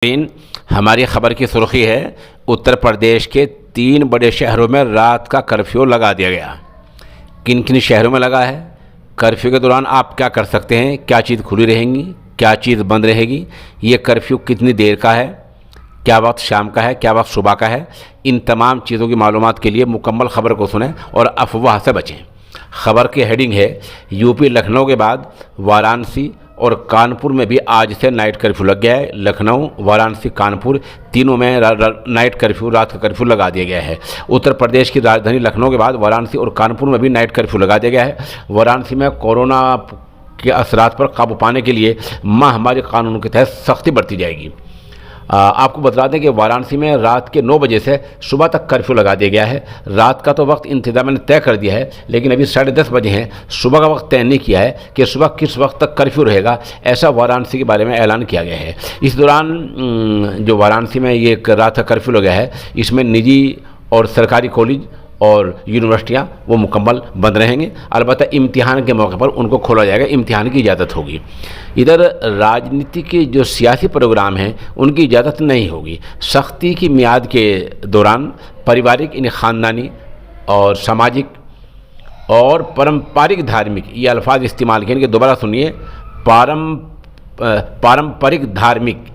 हमारी खबर की सुर्खी है, उत्तर प्रदेश के 3 बड़े शहरों में रात का कर्फ्यू लगा दिया गया। किन किन शहरों में लगा है, कर्फ्यू के दौरान आप क्या कर सकते हैं, क्या चीज़ खुली रहेंगी, क्या चीज़ बंद रहेगी, ये कर्फ्यू कितनी देर का है, क्या वक्त शाम का है, क्या वक्त सुबह का है, इन तमाम चीज़ों की मालूमात के लिए मुकम्मल खबर को सुनें और अफवाह से बचें। खबर की हेडिंग है, यूपी लखनऊ के बाद वाराणसी और कानपुर में भी आज से नाइट कर्फ्यू लग गया है। लखनऊ, वाराणसी, कानपुर तीनों में नाइट कर्फ्यू, रात का कर्फ्यू लगा दिया गया है। उत्तर प्रदेश की राजधानी लखनऊ के बाद वाराणसी और कानपुर में भी नाइट कर्फ्यू लगा दिया गया है। वाराणसी में कोरोना के असरात पर काबू पाने के लिए महामारी कानून के तहत सख्ती बरती जाएगी। आपको बता दें कि वाराणसी में रात के 9 बजे से सुबह तक कर्फ्यू लगा दिया गया है। रात का तो वक्त इंतजामिया ने तय कर दिया है, लेकिन अभी 10:30 बजे हैं। सुबह का वक्त तय नहीं किया है कि सुबह किस वक्त तक कर्फ्यू रहेगा, ऐसा वाराणसी के बारे में ऐलान किया गया है। इस दौरान जो वाराणसी में ये रात का कर्फ्यू लगा है, इसमें निजी और सरकारी कॉलेज और यूनिवर्सिटियां वो मुकम्मल बंद रहेंगे। अलबत्ता इम्तिहान के मौके पर उनको खोला जाएगा, इम्तिहान की इजाज़त होगी। इधर राजनीति के जो सियासी प्रोग्राम हैं उनकी इजाज़त नहीं होगी। सख्ती की मियाद के दौरान पारिवारिक, इन ख़ानदानी और सामाजिक और पारंपरिक धार्मिक, ये अल्फाज इस्तेमाल किए, इनके दोबारा सुनिए, पारंपरिक धार्मिक,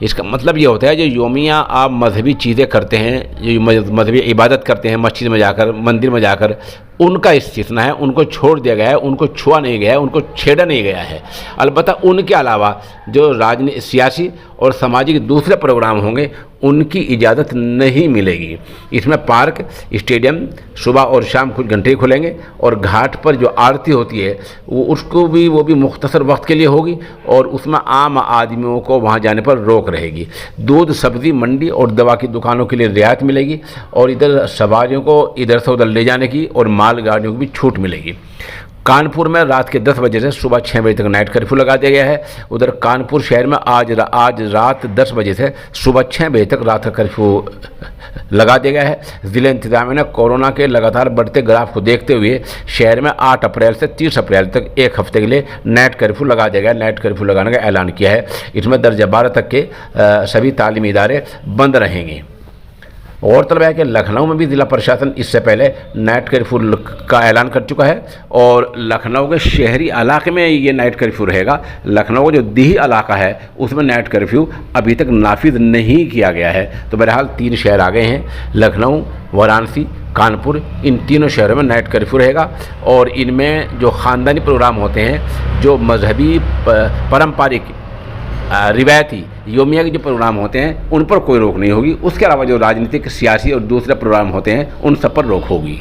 इसका मतलब ये होता है जो योमिया आप मजहबी चीज़ें करते हैं, जो मजहबी इबादत करते हैं मस्जिद में जाकर, मंदिर में जाकर, उनका इस्तिस्ना है, उनको छोड़ दिया गया है, उनको छुआ नहीं गया है, उनको छेड़ा नहीं गया है। अलबत्ता उनके अलावा जो राजनीतिक, सियासी और सामाजिक दूसरे प्रोग्राम होंगे उनकी इजाज़त नहीं मिलेगी। इसमें पार्क, स्टेडियम सुबह और शाम कुछ घंटे ही खुलेंगे और घाट पर जो आरती होती है वो भी मुख्तसर वक्त के लिए होगी और उसमें आम आदमियों को वहाँ जाने पर रोक रहेगी। दूध, सब्ज़ी, मंडी और दवा की दुकानों के लिए रियायत मिलेगी और इधर सवारियों को इधर से उधर ले जाने की और मालगाड़ियों को भी छूट मिलेगी। कानपुर में रात के 10 बजे से सुबह 6 बजे तक नाइट कर्फ्यू लगा दिया गया है। उधर कानपुर शहर में आज रात 10 बजे से सुबह 6 बजे तक रात का कर्फ्यू लगा दिया गया है। ज़िला इंतजामिया ने कोरोना के लगातार बढ़ते ग्राफ को देखते हुए शहर में 8 अप्रैल से 30 अप्रैल तक एक हफ्ते के लिए नाइट कर्फ्यू लगा दिया गया। नाइट कर्फ्यू लगाने का ऐलान किया है। इसमें दर्जा 12 तक के सभी तालीमी इदारे बंद रहेंगे। गौरतलब है कि लखनऊ में भी ज़िला प्रशासन इससे पहले नाइट कर्फ्यू का ऐलान कर चुका है और लखनऊ के शहरी इलाके में ये नाइट कर्फ्यू रहेगा। लखनऊ का जो देही इलाका है उसमें नाइट कर्फ्यू अभी तक नाफिज नहीं किया गया है। तो बहरहाल 3 शहर आ गए हैं, लखनऊ, वाराणसी, कानपुर, इन तीनों शहरों में नाइट कर्फ्यू रहेगा और इनमें जो ख़ानदानी प्रोग्राम होते हैं, जो मजहबी पारंपरिक रिवायती योमिया के जो प्रोग्राम होते हैं उन पर कोई रोक नहीं होगी। उसके अलावा जो राजनीतिक, सियासी और दूसरे प्रोग्राम होते हैं उन सब पर रोक होगी।